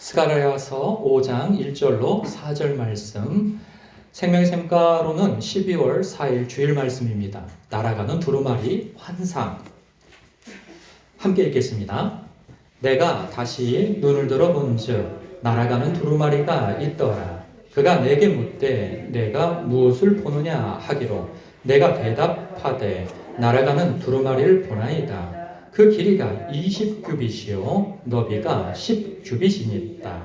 스가랴서 5장 1절로 4절 말씀, 생명의 샘가로는 12월 4일 주일 말씀입니다. 날아가는 두루마리 환상. 함께 읽겠습니다. 내가 다시 눈을 들어 본즉 날아가는 두루마리가 있더라. 그가 내게 묻되 내가 무엇을 보느냐 하기로 내가 대답하되 날아가는 두루마리를 보나이다. 그 길이가 20규빗이요 너비가 10규빗이니이다.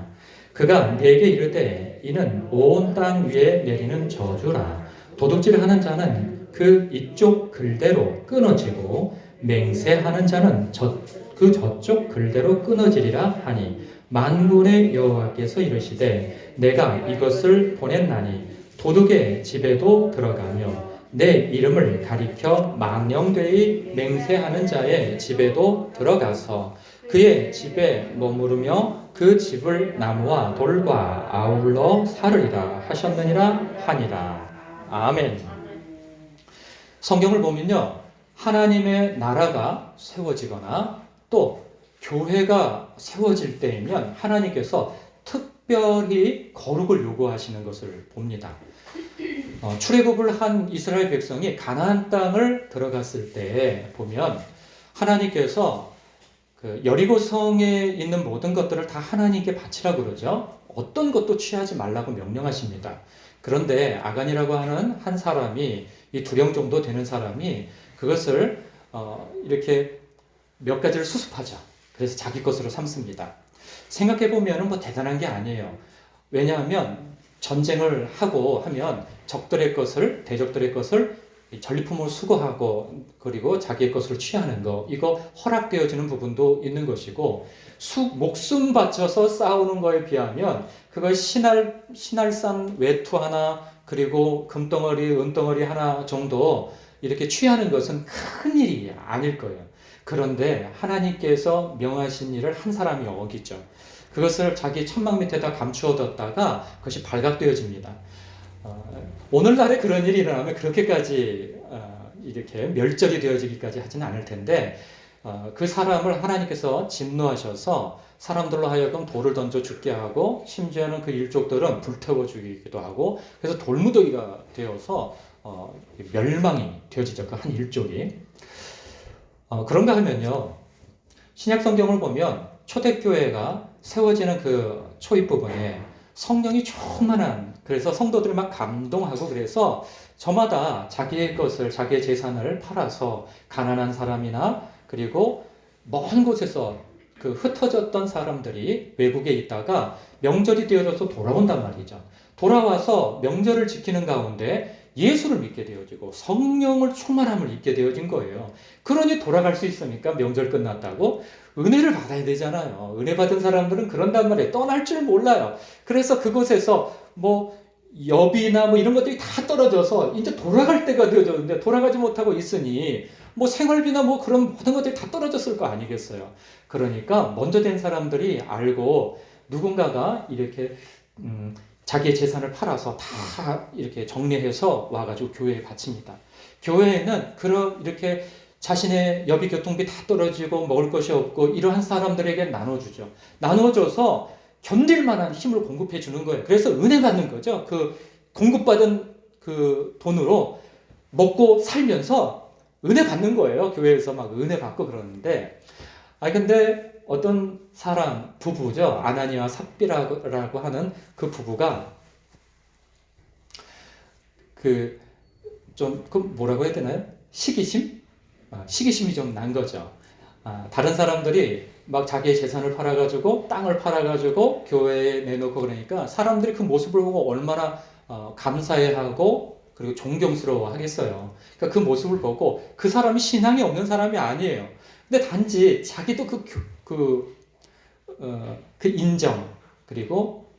그가 내게 이르되 이는 온 땅 위에 내리는 저주라. 도둑질하는 자는 그 이쪽 글대로 끊어지고 맹세하는 자는 저쪽 글대로 끊어지리라 하니 만군의 여호와께서 이르시되 내가 이것을 보냈나니 도둑의 집에도 들어가며 내 이름을 가리켜 망령되이 맹세하는 자의 집에도 들어가서 그의 집에 머무르며 그 집을 나무와 돌과 아울러 사르리라 하셨느니라 하니라. 아멘. 성경을 보면요, 하나님의 나라가 세워지거나 또 교회가 세워질 때이면 하나님께서 특별히 거룩을 요구하시는 것을 봅니다. 출애굽을 한 이스라엘 백성이 가나안 땅을 들어갔을 때 보면 하나님께서 그 여리고 성에 있는 모든 것들을 다 하나님께 바치라고 그러죠. 어떤 것도 취하지 말라고 명령하십니다. 그런데 아간이라고 하는 한 사람이, 이 두령 정도 되는 사람이 그것을 이렇게 몇 가지를 수습하자. 그래서 자기 것으로 삼습니다. 생각해보면 뭐 대단한 게 아니에요. 왜냐하면 전쟁을 하고 하면 적들의 것을, 대적들의 것을 전리품으로 수거하고 그리고 자기의 것으로 취하는 거, 이거 허락되어지는 부분도 있는 것이고, 목숨 바쳐서 싸우는 거에 비하면 그걸 신할산 외투 하나 그리고 금덩어리, 은덩어리 하나 정도 이렇게 취하는 것은 큰 일이 아닐 거예요. 그런데 하나님께서 명하신 일을 한 사람이 어기죠. 그것을 자기 천막 밑에다 감추어뒀다가 그것이 발각되어집니다. 오늘날에 그런 일이 일어나면 그렇게까지 이렇게 멸절이 되어지기까지 하지는 않을 텐데, 그 사람을 하나님께서 진노하셔서 사람들로 하여금 돌을 던져 죽게 하고, 심지어는 그 일족들은 불태워 죽이기도 하고, 그래서 돌무더기가 되어서 멸망이 되어지죠. 그 한 일족이. 그런가 하면요, 신약 성경을 보면 초대교회가 세워지는 그 초입 부분에 성령이 충만한, 그래서 성도들이 막 감동하고, 그래서 저마다 자기의 것을, 자기의 재산을 팔아서 가난한 사람이나 그리고 먼 곳에서 그 흩어졌던 사람들이 외국에 있다가 명절이 되어져서 돌아온단 말이죠. 돌아와서 명절을 지키는 가운데 예수를 믿게 되어지고 성령을 충만함을 입게 되어진 거예요. 그러니 돌아갈 수 있습니까? 명절 끝났다고? 은혜를 받아야 되잖아요. 은혜 받은 사람들은 그런단 말이에요. 떠날 줄 몰라요. 그래서 그곳에서 뭐 여비나 뭐 이런 것들이 다 떨어져서 이제 돌아갈 때가 되어졌는데 돌아가지 못하고 있으니 뭐 생활비나 뭐 그런 모든 것들이 다 떨어졌을 거 아니겠어요. 그러니까 먼저 된 사람들이 알고 누군가가 이렇게 자기의 재산을 팔아서 다 이렇게 정리해서 와가지고 교회에 바칩니다. 교회에는 이렇게 자신의 여비 교통비 다 떨어지고 먹을 것이 없고 이러한 사람들에게 나눠주죠. 나눠줘서 견딜 만한 힘을 공급해 주는 거예요. 그래서 은혜 받는 거죠. 그 공급받은 그 돈으로 먹고 살면서 은혜 받는 거예요. 교회에서 막 은혜 받고 그러는데, 근데 어떤 사람, 부부죠. 아나니와 삽비라고 하는 그 부부가 그 뭐라고 해야 되나요? 시기심? 시기심이 좀 난 거죠. 다른 사람들이 막 자기의 재산을 팔아가지고 땅을 팔아가지고 교회에 내놓고 그러니까 사람들이 그 모습을 보고 얼마나 감사해하고 그리고 존경스러워 하겠어요. 그러니까 그 모습을 보고 그 사람이 신앙이 없는 사람이 아니에요. 근데 단지 자기도 그 인정 그리고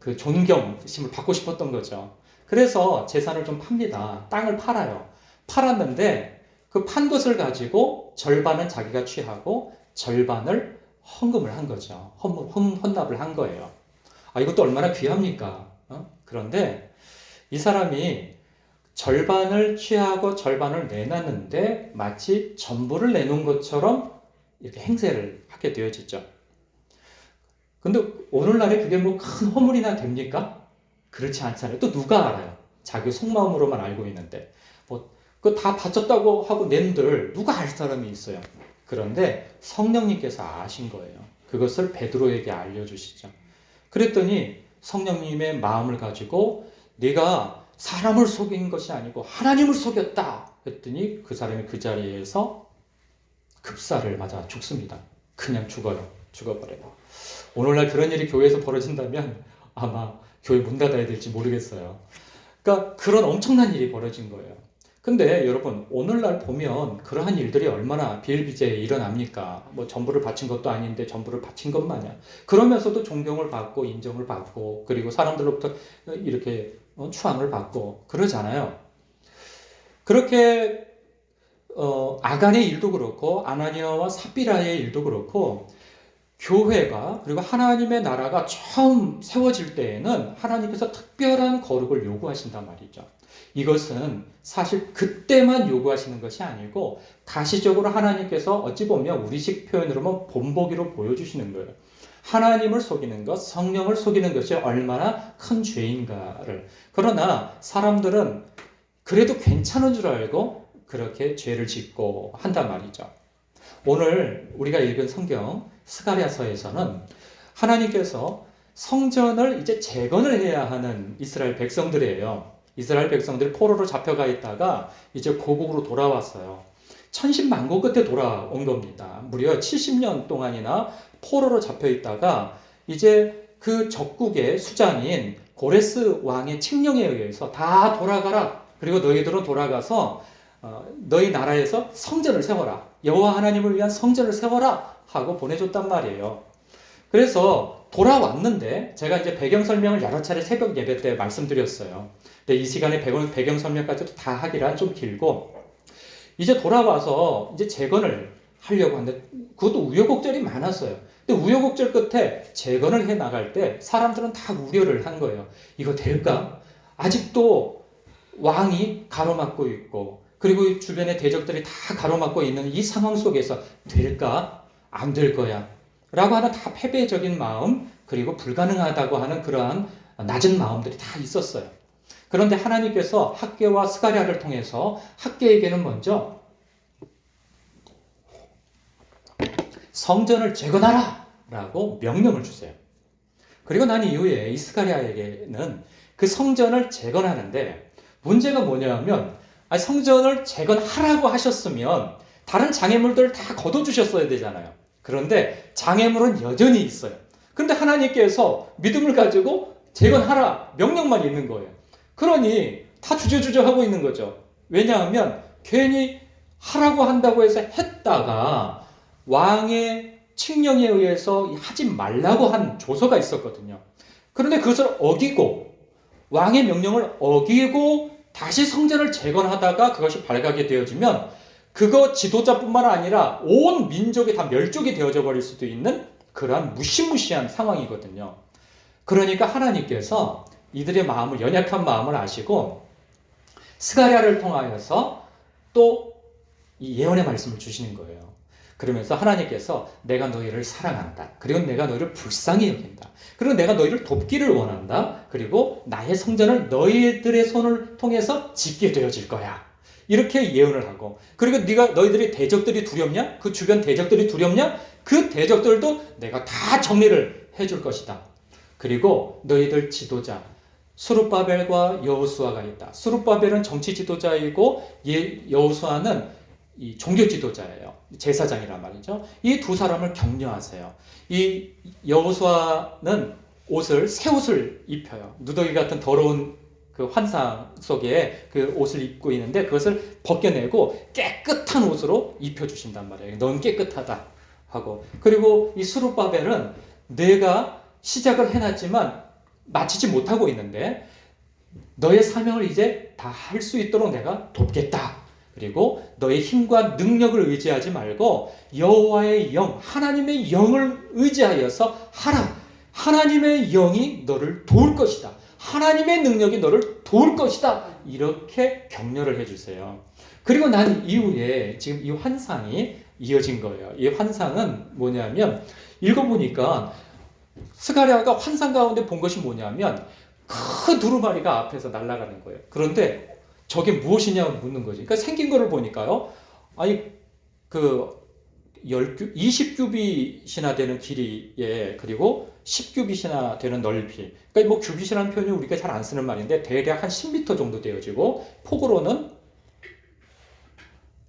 그 존경심을 받고 싶었던 거죠. 그래서 재산을 좀 팝니다. 땅을 팔아요. 팔았는데 그 판 것을 가지고 절반은 자기가 취하고 절반을 헌금을 한 거죠. 헌납을 한 거예요. 이것도 얼마나 귀합니까? 그런데 이 사람이 절반을 취하고 절반을 내놨는데 마치 전부를 내놓은 것처럼 이렇게 행세를 하게 되어지죠. 근데 오늘날에 그게 뭐 큰 허물이나 됩니까? 그렇지 않잖아요. 또 누가 알아요? 자기 속마음으로만 알고 있는데. 뭐, 그거 다 바쳤다고 하고 낸들 누가 알 사람이 있어요. 그런데 성령님께서 아신 거예요. 그것을 베드로에게 알려주시죠. 그랬더니 성령님의 마음을 가지고 네가 사람을 속인 것이 아니고 하나님을 속였다 했더니 그 사람이 그 자리에서 급사를 맞아 죽습니다. 그냥 죽어버려요. 오늘날 그런 일이 교회에서 벌어진다면 아마 교회 문 닫아야 될지 모르겠어요. 그러니까 그런 엄청난 일이 벌어진 거예요. 근데 여러분 오늘날 보면 그러한 일들이 얼마나 비일비재에 일어납니까? 뭐 전부를 바친 것도 아닌데 전부를 바친 것 마냥. 그러면서도 존경을 받고 인정을 받고 그리고 사람들로부터 이렇게 추앙을 받고 그러잖아요. 그렇게 아간의 일도 그렇고 아나니아와 삽비라의 일도 그렇고 교회가 그리고 하나님의 나라가 처음 세워질 때에는 하나님께서 특별한 거룩을 요구하신단 말이죠. 이것은 사실 그때만 요구하시는 것이 아니고 가시적으로 하나님께서 어찌 보면 우리식 표현으로는 본보기로 보여주시는 거예요. 하나님을 속이는 것, 성령을 속이는 것이 얼마나 큰 죄인가를. 그러나 사람들은 그래도 괜찮은 줄 알고 그렇게 죄를 짓고 한단 말이죠. 오늘 우리가 읽은 성경 스가랴서에서는 하나님께서 성전을 이제 재건을 해야 하는 이스라엘 백성들이에요. 이스라엘 백성들이 포로로 잡혀가 있다가 이제 고국으로 돌아왔어요. 천신만고 끝에 돌아온 겁니다. 무려 70년 동안이나 포로로 잡혀 있다가 이제 그 적국의 수장인 고레스 왕의 칙령에 의해서 다 돌아가라. 그리고 너희들은 돌아가서 너희 나라에서 성전을 세워라. 여호와 하나님을 위한 성전을 세워라 하고 보내줬단 말이에요. 그래서 돌아왔는데 제가 이제 배경 설명을 여러 차례 새벽 예배 때 말씀드렸어요. 근데 이 시간에 배경 설명까지도 다 하기란 좀 길고 이제 돌아와서 이제 재건을 하려고 하는데 그것도 우여곡절이 많았어요. 근데 우여곡절 끝에 재건을 해 나갈 때 사람들은 다 우려를 한 거예요. 이거 될까? 아직도 왕이 가로막고 있고 그리고 주변의 대적들이 다 가로막고 있는 이 상황 속에서 될까? 안 될 거야. 라고 하는 다 패배적인 마음 그리고 불가능하다고 하는 그러한 낮은 마음들이 다 있었어요. 그런데 하나님께서 학개와 스가랴를 통해서 학개에게는 먼저 성전을 재건하라! 라고 명령을 주세요. 그리고 난 이후에 이 스가랴에게는 그 성전을 재건하는데 문제가 뭐냐면 성전을 재건하라고 하셨으면 다른 장애물들을 다 걷어주셨어야 되잖아요. 그런데 장애물은 여전히 있어요. 그런데 하나님께서 믿음을 가지고 재건하라 명령만 있는 거예요. 그러니 다 주저주저 하고 있는 거죠. 왜냐하면 괜히 하라고 한다고 해서 했다가 왕의 칙령에 의해서 하지 말라고 한 조서가 있었거든요. 그런데 그것을 어기고 왕의 명령을 어기고 다시 성전을 재건하다가 그것이 발각이 되어지면 그거 지도자뿐만 아니라 온 민족이 다 멸족이 되어져 버릴 수도 있는 그러한 무시무시한 상황이거든요. 그러니까 하나님께서 이들의 마음을 연약한 마음을 아시고 스가랴를 통하여서 또 이 예언의 말씀을 주시는 거예요. 그러면서 하나님께서 내가 너희를 사랑한다. 그리고 내가 너희를 불쌍히 여긴다. 그리고 내가 너희를 돕기를 원한다. 그리고 나의 성전을 너희들의 손을 통해서 짓게 되어질 거야. 이렇게 예언을 하고 그리고 너희들이 대적들이 두렵냐? 그 주변 대적들이 두렵냐? 그 대적들도 내가 다 정리를 해줄 것이다. 그리고 너희들 지도자 스룹바벨과 여호수아가 있다. 스룹바벨은 정치 지도자이고 여호수아는 이 종교 지도자예요. 제사장이란 말이죠. 이 두 사람을 격려하세요. 이 여호수아는 새 옷을 입혀요. 누더기 같은 더러운 그 환상 속에 그 옷을 입고 있는데 그것을 벗겨내고 깨끗한 옷으로 입혀주신단 말이에요. 넌 깨끗하다 하고. 그리고 이 스룹바벨은 내가 시작을 해놨지만 마치지 못하고 있는데 너의 사명을 이제 다 할 수 있도록 내가 돕겠다. 그리고 너의 힘과 능력을 의지하지 말고 여호와의 영, 하나님의 영을 의지하여서 하라. 하나님의 영이 너를 도울 것이다. 하나님의 능력이 너를 도울 것이다. 이렇게 격려를 해주세요. 그리고 난 이후에 지금 이 환상이 이어진 거예요. 이 환상은 뭐냐면 읽어보니까 스가랴가 환상 가운데 본 것이 뭐냐면 큰 두루마리가 앞에서 날아가는 거예요. 그런데 저게 무엇이냐고 묻는 거지. 그러니까 생긴 거를 보니까요. 아니 그 20규빗이나 되는 길이에 그리고 10규빗이나 되는 넓이. 그러니까 뭐 규빗이라는 표현이 우리가 잘 안 쓰는 말인데 대략 한 10m 정도 되어지고 폭으로는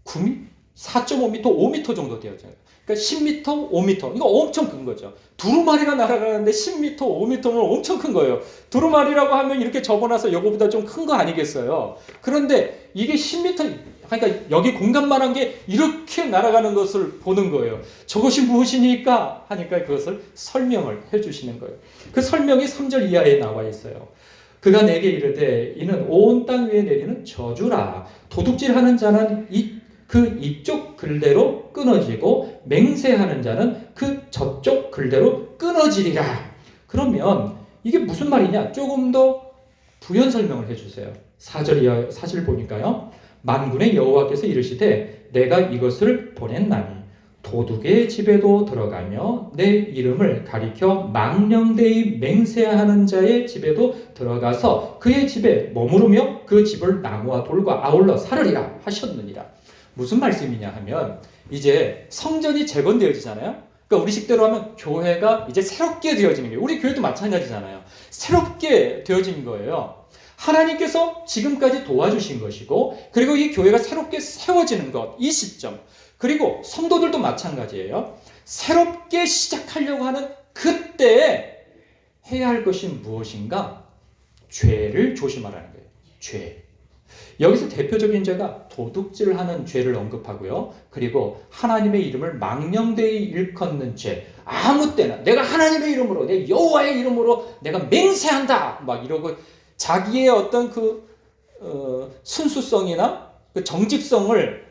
9m, 4.5m, 5m 정도 되어져요. 그러니까 10m, 5m. 이거 엄청 큰 거죠. 두루마리가 날아가는데 10m, 5m면 엄청 큰 거예요. 두루마리라고 하면 이렇게 접어놔서 이거보다 좀 큰 거 아니겠어요? 그런데 이게 10m, 그러니까 여기 공간만한 게 이렇게 날아가는 것을 보는 거예요. 저것이 무엇이니까 하니까 그것을 설명을 해주시는 거예요. 그 설명이 3절 이하에 나와 있어요. 그가 내게 이르되 이는 온 땅 위에 내리는 저주라. 도둑질하는 자는 그 이쪽 글대로 끊어지고 맹세하는 자는 그 저쪽 글대로 끊어지리라. 그러면 이게 무슨 말이냐? 조금 더 부연 설명을 해주세요. 4절 이하 사실 보니까요. 만군의 여호와께서 이르시되 내가 이것을 보냈나니 도둑의 집에도 들어가며 내 이름을 가리켜 망령되이 맹세하는 자의 집에도 들어가서 그의 집에 머무르며 그 집을 나무와 돌과 아울러 사르리라 하셨느니라. 무슨 말씀이냐 하면 이제 성전이 재건되어지잖아요. 그러니까 우리 식대로 하면 교회가 이제 새롭게 되어지는 거예요. 우리 교회도 마찬가지잖아요. 새롭게 되어진 거예요. 하나님께서 지금까지 도와주신 것이고 그리고 이 교회가 새롭게 세워지는 것, 이 시점. 그리고 성도들도 마찬가지예요. 새롭게 시작하려고 하는 그때에 해야 할 것이 무엇인가? 죄를 조심하라는 거예요. 죄. 여기서 대표적인 죄가 도둑질하는 죄를 언급하고요. 그리고 하나님의 이름을 망령되이 일컫는 죄. 아무 때나 내가 하나님의 이름으로, 내 여호와의 이름으로 내가 맹세한다. 막 이러고 자기의 어떤 순수성이나 그 정직성을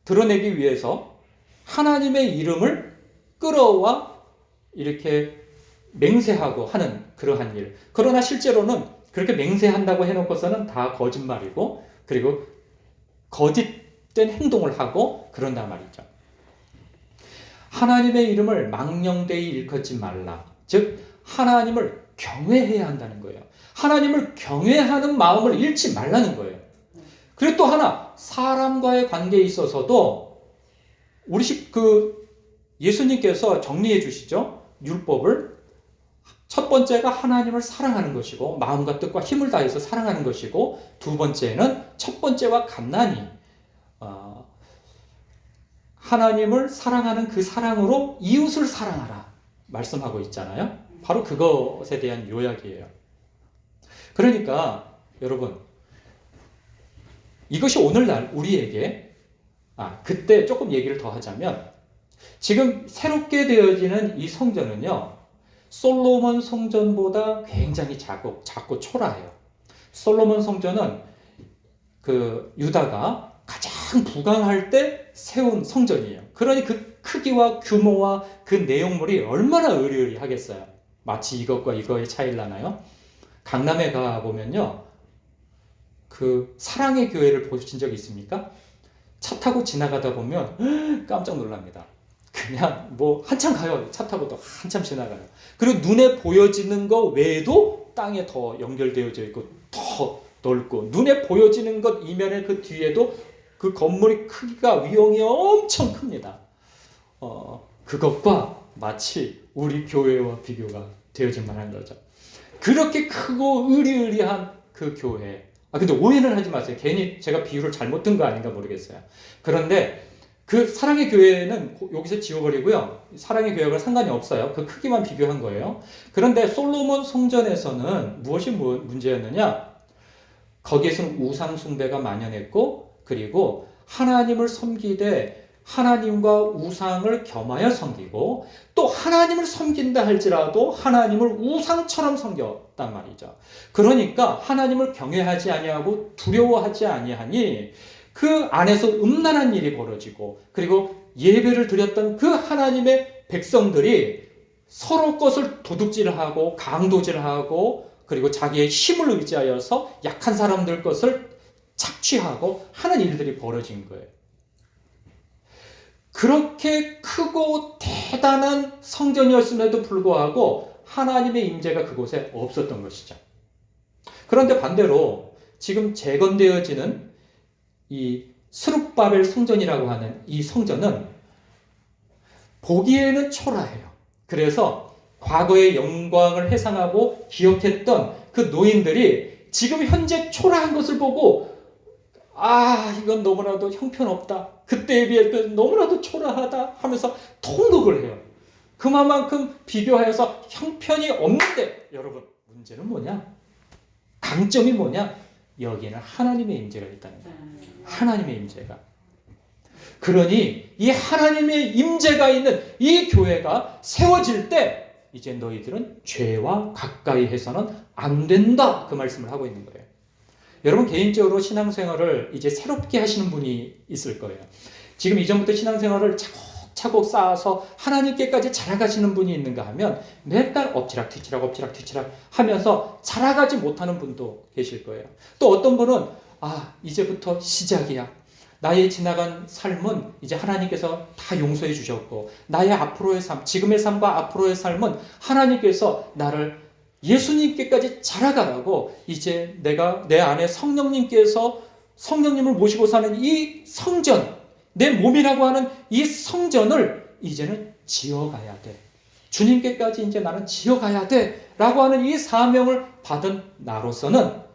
드러내기 위해서 하나님의 이름을 끌어와 이렇게 맹세하고 하는 그러한 일. 그러나 실제로는 그렇게 맹세한다고 해놓고서는 다 거짓말이고 그리고 거짓된 행동을 하고 그런단 말이죠. 하나님의 이름을 망령되이 일컫지 말라. 즉 하나님을 경외해야 한다는 거예요. 하나님을 경외하는 마음을 잃지 말라는 거예요. 그리고 또 하나 사람과의 관계에 있어서도 우리 예수님께서 정리해 주시죠. 율법을 첫 번째가 하나님을 사랑하는 것이고 마음과 뜻과 힘을 다해서 사랑하는 것이고 두 번째는 첫 번째와 간단히 하나님을 사랑하는 그 사랑으로 이웃을 사랑하라 말씀하고 있잖아요. 바로 그것에 대한 요약이에요. 그러니까 여러분 이것이 오늘날 우리에게 그때 조금 얘기를 더 하자면 지금 새롭게 되어지는 이 성전은요. 솔로몬 성전보다 굉장히 작고 초라해요. 솔로몬 성전은 그 유다가 가장 부강할 때 세운 성전이에요. 그러니 그 크기와 규모와 그 내용물이 얼마나 으리으리하겠어요. 마치 이것과 이거의 차이를 나나요? 강남에 가보면요. 그 사랑의 교회를 보신 적 있습니까? 차 타고 지나가다 보면 깜짝 놀랍니다. 그냥 뭐 한참 가요. 차 타고도 한참 지나가요. 그리고 눈에 보여지는 것 외에도 땅에 더 연결되어져 있고 더 넓고 눈에 보여지는 것 이면에 그 뒤에도 그 건물의 크기가 위용이 엄청 큽니다. 그것과 마치 우리 교회와 비교가 되어질 만한 거죠. 그렇게 크고 으리으리한 그 교회. 근데 오해는 하지 마세요. 괜히 제가 비유를 잘못 든 거 아닌가 모르겠어요. 그런데 그 사랑의 교회는 여기서 지워버리고요. 사랑의 교회가 상관이 없어요. 그 크기만 비교한 거예요. 그런데 솔로몬 성전에서는 무엇이 문제였느냐? 거기에서는 우상 숭배가 만연했고 그리고 하나님을 섬기되 하나님과 우상을 겸하여 섬기고 또 하나님을 섬긴다 할지라도 하나님을 우상처럼 섬겼단 말이죠. 그러니까 하나님을 경외하지 아니하고 두려워하지 아니하니 그 안에서 음란한 일이 벌어지고 그리고 예배를 드렸던 그 하나님의 백성들이 서로 것을 도둑질하고 강도질하고 그리고 자기의 힘을 의지하여서 약한 사람들 것을 착취하고 하는 일들이 벌어진 거예요. 그렇게 크고 대단한 성전이었음에도 불구하고 하나님의 임재가 그곳에 없었던 것이죠. 그런데 반대로 지금 재건되어지는 이 스룹바벨 성전이라고 하는 이 성전은 보기에는 초라해요. 그래서 과거의 영광을 회상하고 기억했던 그 노인들이 지금 현재 초라한 것을 보고 이건 너무나도 형편없다. 그때에 비해 너무나도 초라하다 하면서 통곡을 해요. 그만큼 비교하여서 형편이 없는데 여러분 문제는 뭐냐? 강점이 뭐냐? 여기에는 하나님의 임재가 있다는 거예요. 하나님의 임재가. 그러니 이 하나님의 임재가 있는 이 교회가 세워질 때 이제 너희들은 죄와 가까이 해서는 안 된다. 그 말씀을 하고 있는 거예요. 여러분 개인적으로 신앙생활을 이제 새롭게 하시는 분이 있을 거예요. 지금 이전부터 신앙생활을 차곡차곡 쌓아서 하나님께까지 자라가시는 분이 있는가 하면 맨날 엎치락뒤치락 하면서 자라가지 못하는 분도 계실 거예요. 또 어떤 분은 이제부터 시작이야. 나의 지나간 삶은 이제 하나님께서 다 용서해 주셨고 나의 앞으로의 삶, 지금의 삶과 앞으로의 삶은 하나님께서 나를 예수님께까지 자라가라고 이제 내가 내 안에 성령님을 모시고 사는 이 성전, 내 몸이라고 하는 이 성전을 이제는 지어가야 돼. 주님께까지 이제 나는 지어가야 돼. 라고 하는 이 사명을 받은 나로서는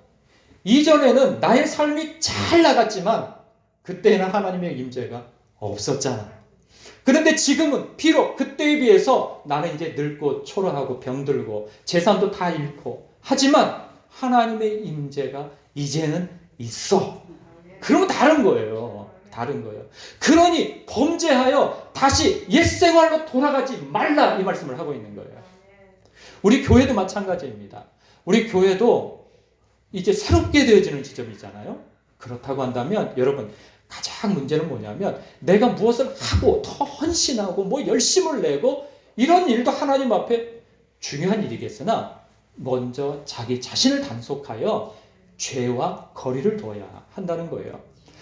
이전에는 나의 삶이 잘 나갔지만 그때는 하나님의 임재가 없었잖아. 그런데 지금은 비록 그때에 비해서 나는 이제 늙고 초라하고 병들고 재산도 다 잃고 하지만 하나님의 임재가 이제는 있어. 그러면 다른 거예요. 다른 거예요. 그러니 범죄하여 다시 옛 생활로 돌아가지 말라 이 말씀을 하고 있는 거예요. 우리 교회도 마찬가지입니다. 우리 교회도 이제 새롭게 되어지는 지점이잖아요. 그렇다고 한다면 여러분 가장 문제는 뭐냐면 내가 무엇을 하고 더 헌신하고 뭐 열심을 내고 이런 일도 하나님 앞에 중요한 일이겠으나 먼저 자기 자신을 단속하여 죄와 거리를 둬야 한다는 거예요.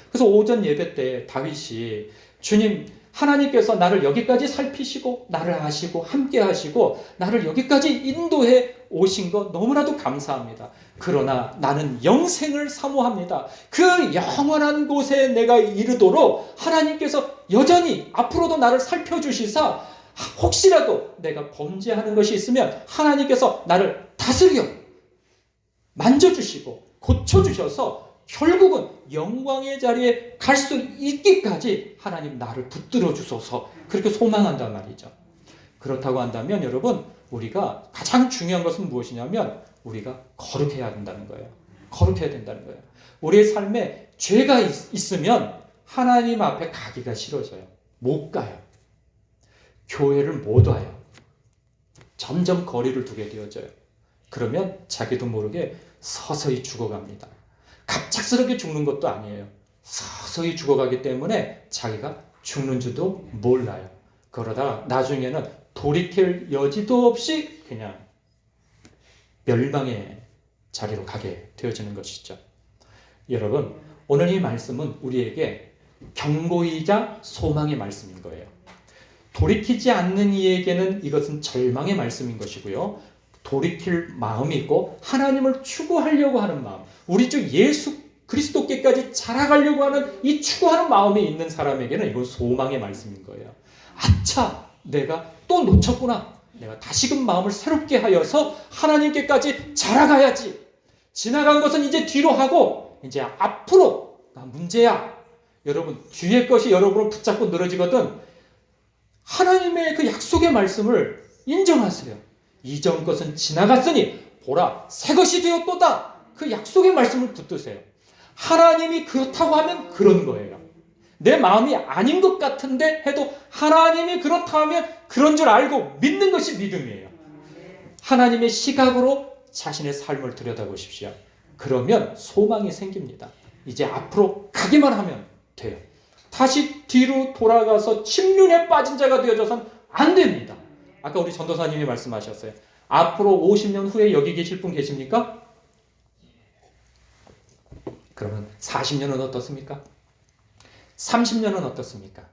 그래서 오전 예배 때 다윗이 주님 하나님께서 나를 여기까지 살피시고 나를 아시고 함께 하시고 나를 여기까지 인도해 오신 것 너무나도 감사합니다. 그러나 나는 영생을 사모합니다. 그 영원한 곳에 내가 이르도록 하나님께서 여전히 앞으로도 나를 살펴주시사 혹시라도 내가 범죄하는 것이 있으면 하나님께서 나를 다스려 만져주시고 고쳐주셔서 결국은 영광의 자리에 갈 수 있기까지 하나님 나를 붙들어 주소서 그렇게 소망한단 말이죠. 그렇다고 한다면 여러분 우리가 가장 중요한 것은 무엇이냐면 우리가 거룩해야 된다는 거예요. 거룩해야 된다는 거예요. 우리의 삶에 죄가 있으면 하나님 앞에 가기가 싫어져요. 못 가요. 교회를 못 와요. 점점 거리를 두게 되어져요. 그러면 자기도 모르게 서서히 죽어갑니다. 갑작스럽게 죽는 것도 아니에요. 서서히 죽어가기 때문에 자기가 죽는 줄도 몰라요. 그러다가 나중에는 돌이킬 여지도 없이 그냥 멸망의 자리로 가게 되어지는 것이죠. 여러분, 오늘 이 말씀은 우리에게 경고이자 소망의 말씀인 거예요. 돌이키지 않는 이에게는 이것은 절망의 말씀인 것이고요. 돌이킬 마음이 있고 하나님을 추구하려고 하는 마음, 우리 주 예수 그리스도께까지 자라가려고 하는 이 추구하는 마음이 있는 사람에게는 이건 소망의 말씀인 거예요. 아차, 내가 또 놓쳤구나. 내가 다시금 마음을 새롭게 하여서 하나님께까지 자라가야지. 지나간 것은 이제 뒤로 하고 이제 앞으로가 문제야. 여러분, 뒤의 것이 여러분을 붙잡고 늘어지거든 하나님의 그 약속의 말씀을 인정하세요. 이전 것은 지나갔으니 보라 새 것이 되었도다. 그 약속의 말씀을 붙드세요. 하나님이 그렇다고 하면 그런 거예요. 내 마음이 아닌 것 같은데 해도 하나님이 그렇다 하면 그런 줄 알고 믿는 것이 믿음이에요. 하나님의 시각으로 자신의 삶을 들여다보십시오. 그러면 소망이 생깁니다. 이제 앞으로 가기만 하면 돼요. 다시 뒤로 돌아가서 침륜에 빠진 자가 되어져서는 안 됩니다. 아까 우리 전도사님이 말씀하셨어요. 앞으로 50년 후에 여기 계실 분 계십니까? 그러면 40년은 어떻습니까? 30년은 어떻습니까?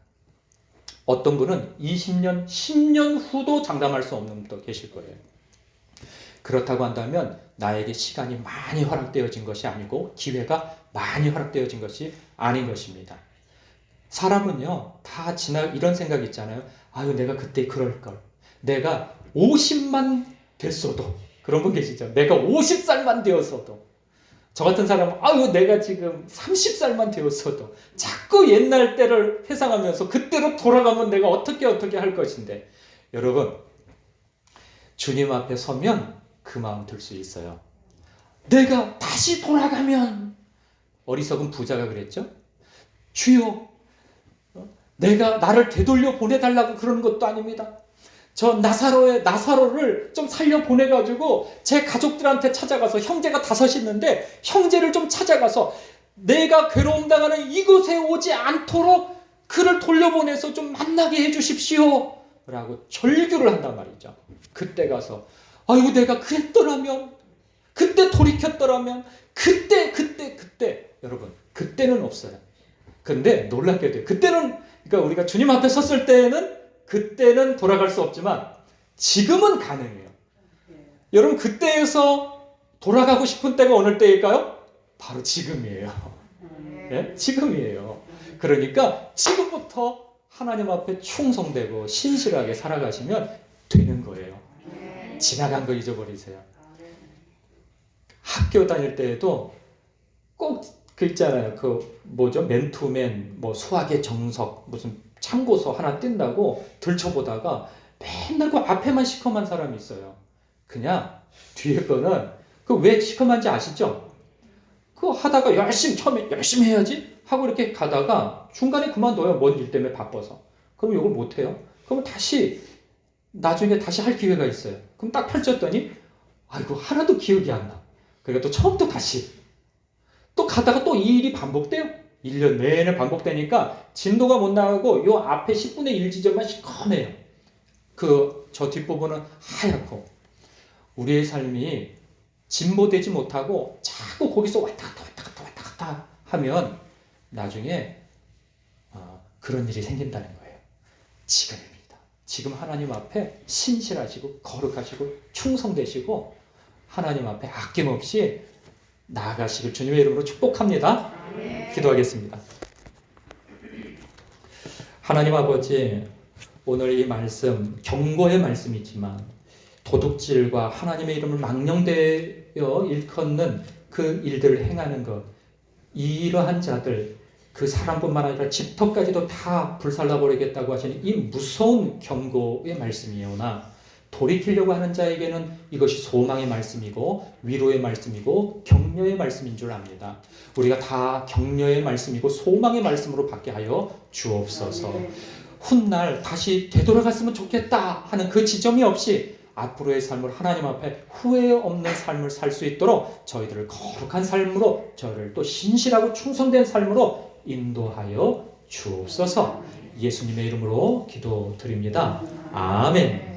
어떤 분은 20년, 10년 후도 장담할 수 없는 분도 계실 거예요. 그렇다고 한다면 나에게 시간이 많이 허락되어진 것이 아니고 기회가 많이 허락되어진 것이 아닌 것입니다. 사람은요, 다 이런 생각 있잖아요. 아유, 내가 그때 그럴걸. 내가 50만 됐어도. 그런 분 계시죠? 내가 50살만 되었어도. 저 같은 사람은 아유, 내가 지금 30살만 되었어도. 자꾸 옛날 때를 회상하면서 그때로 돌아가면 내가 어떻게 할 것인데. 여러분, 주님 앞에 서면 그 마음 들 수 있어요. 내가 다시 돌아가면, 어리석은 부자가 그랬죠? 주여, 내가 나를 되돌려 보내달라고 그러는 것도 아닙니다. 저 나사로를 좀 살려 보내가지고 제 가족들한테 찾아가서, 형제가 5 있는데 형제를 좀 찾아가서 내가 괴로움 당하는 이곳에 오지 않도록 그를 돌려보내서 좀 만나게 해주십시오 라고 절규를 한단 말이죠. 그때 가서 아이고, 내가 그랬더라면, 그때 돌이켰더라면, 그때 여러분, 그때는 없어요. 근데 놀랍게도 그때는, 그러니까 우리가 주님 앞에 섰을 때는 그때는 돌아갈 수 없지만 지금은 가능해요. 여러분, 그때에서 돌아가고 싶은 때가 어느 때일까요? 바로 지금이에요. 네? 지금이에요. 그러니까 지금부터 하나님 앞에 충성되고 신실하게 살아가시면 되는 거예요. 지나간 거 잊어버리세요. 학교 다닐 때에도 꼭 그 있잖아요. 그 뭐죠? 맨투맨, 뭐 수학의 정석, 무슨 참고서 하나 뜬다고 들춰보다가 맨날 그 앞에만 시커먼 사람이 있어요. 그냥 뒤에 거는 그 왜 시커먼지 아시죠? 그거 하다가 처음에 열심히 해야지 하고 이렇게 가다가 중간에 그만둬요. 뭔 일 때문에 바빠서. 그럼 이걸 못해요. 그러면 나중에 다시 할 기회가 있어요. 그럼 딱 펼쳤더니 아이고, 하나도 기억이 안 나. 그러니까 또 처음부터 다시 또 가다가 또 이 일이 반복돼요. 1년 내내 반복되니까 진도가 못 나가고 요 앞에 10분의 1 지점만 시커매요. 저 뒷부분은 하얗고. 우리의 삶이 진보되지 못하고 자꾸 거기서 왔다 갔다 하면 나중에 그런 일이 생긴다는 거예요. 지금입니다. 지금 하나님 앞에 신실하시고 거룩하시고 충성되시고 하나님 앞에 아낌없이 나아가시길 주님의 이름으로 축복합니다. 기도하겠습니다. 하나님 아버지, 오늘 이 말씀 경고의 말씀이지만 도둑질과 하나님의 이름을 망령되어 일컫는 그 일들을 행하는 것, 이러한 자들, 그 사람뿐만 아니라 집터까지도 다 불살라버리겠다고 하시는 이 무서운 경고의 말씀이오나, 돌이키려고 하는 자에게는 이것이 소망의 말씀이고 위로의 말씀이고 격려의 말씀인 줄 압니다. 우리가 다 격려의 말씀이고 소망의 말씀으로 받게 하여 주옵소서. 훗날 다시 되돌아갔으면 좋겠다 하는 그 지점이 없이 앞으로의 삶을 하나님 앞에 후회 없는 삶을 살 수 있도록 저희들을 거룩한 삶으로, 저를 또 신실하고 충성된 삶으로 인도하여 주옵소서. 예수님의 이름으로 기도드립니다. 아멘.